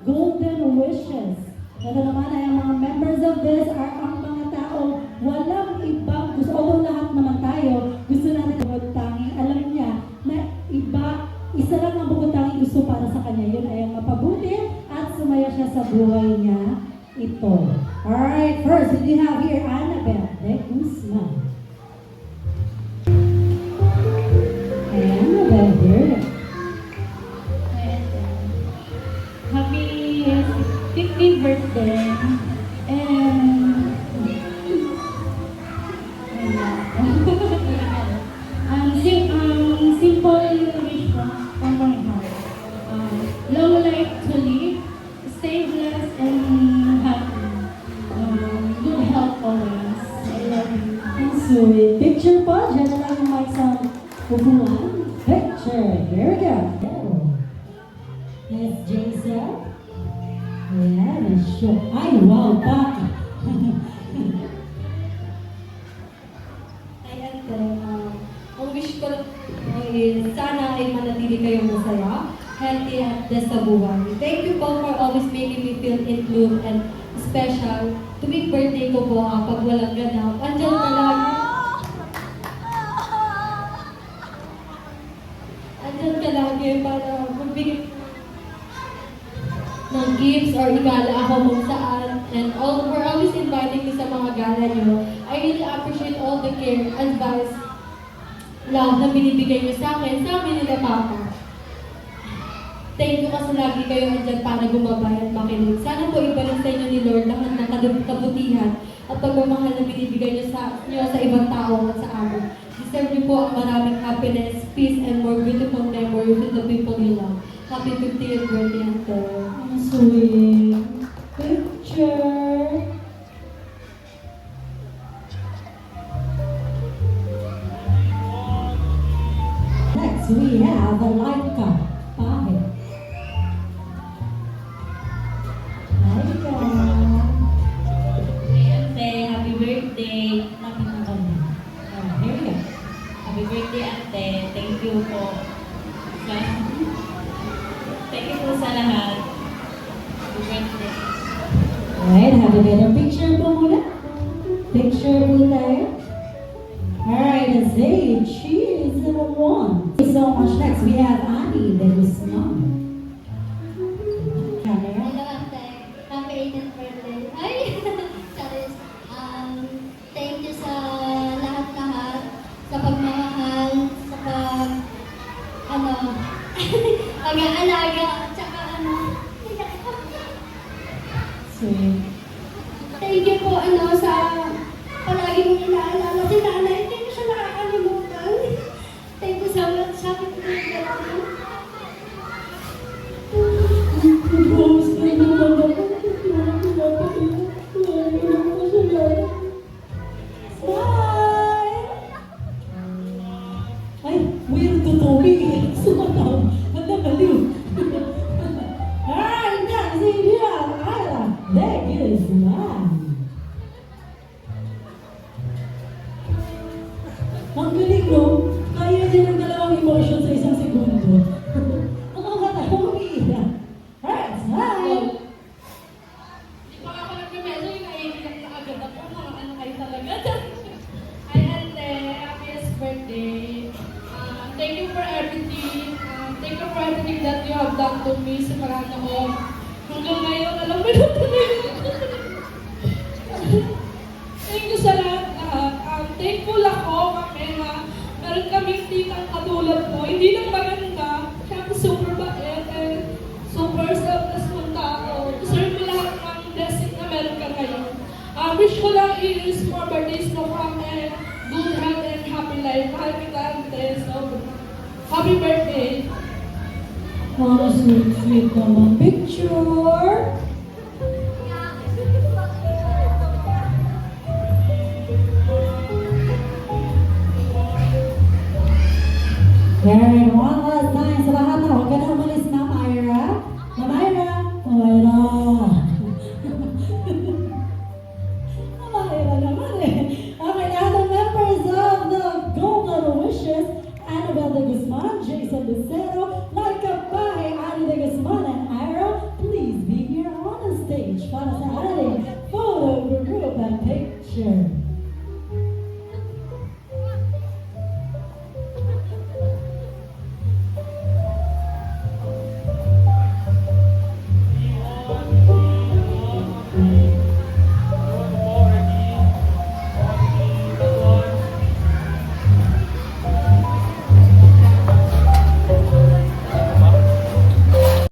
Golden Wishes. Ito naman ay ang mga members of this are ang mga tao walang ibang gusto. Although lahat naman tayo gusto natin bukod tanging alam niya na isa lang ang bukod tanging gusto para sa kanya. Yun ay ang mapabuti at sumaya siya sa buhay niya ito. Alright, first we have here Annabelle de Guzman. Annabelle here. Happy 15th birthday and simple wish from my heart. Long life to live, stay blessed and happy. Good health always. I love you. Sweet. Picture po. Diyan na lang yung mic sa upuan. Picture. Here we go. Yes, Jason. Ayan, sure. Ay, wow, pa. Ayan, ang wish ko is sana ay manatili kayong masaya, healthy at blessed sa buhay. Thank you po for always making me feel included and special. Tuwing birthday ko po, pag walang ganap, andyan ka lagi. Andyan ka lagi para magbigay ng gifts or igala ako kung saan. And for always inviting me sa mga gala nyo. I really appreciate all the care, advice, love na binibigay nyo sa akin, sa amin nila Papa. Thank you kasi lagi kayo andyan para gumabay at makinig. Sana po ibalik sa inyo ni Lord lahat ng kabutihan at pagmamahal na binibigay nyo sa ibang tao at sa amin. Deserve nyo po ang maraming happiness, peace, and more beautiful memories with the people you love. Happy 50th birthday, Uncle. Ang sweet. Picture. Next, we have a light cup. Pahit. Light cup. Ante, happy birthday. Here we go. Happy birthday, Ante. Thank you po. Thank you po sa lahat. Happy birthday. Alright, have a better picture po muna. Picture po tayo. Alright, Zaid, she is the one. Thank you so much. Next, we have Annie de Guzman. Camera. Hello, Ate. Happy 18th birthday. Ay! Charis. Thank you sa lahat-lahat. Sa pagmamahal, sa pag-aalaga, tsaka Sweet. thank you po, sa palagi mong inaalala si nanay. Hindi ko siya nakakalimutan. Thank you so much sa akin. Ay, weird to Toby. Sumataw. Ang nakaliw. Alright, next, we have Ayla de Guzman. Ang galing, no? Kaya niya ng dalawang emotion sa isang segundo. Ang kakatawa, umiiyak. Alright, smile. Di pa ako nagme-medyo yung naiiyak na agad ako. Mga ano kayo talaga. Hi, Ante. Happiest birthday. Thank you for everything. Thank you for everything that you have done to me sa parang noon. Hanggang ngayon, alam mo na Thank you sa lahat. Thankful ako kasi na meron kaming titang katulad mo. Hindi lang maganda. Siya super bait and super selfless mong tao. Deserve mo lahat ng blessing na meron ka ngayon. Wish ko lang is more birthdays to come and good health and happy life. Mahal kita, Ante. So, happy birthday. Oh, sweet, sweet naman. Picture. And one last time sa lahat na huwag ka na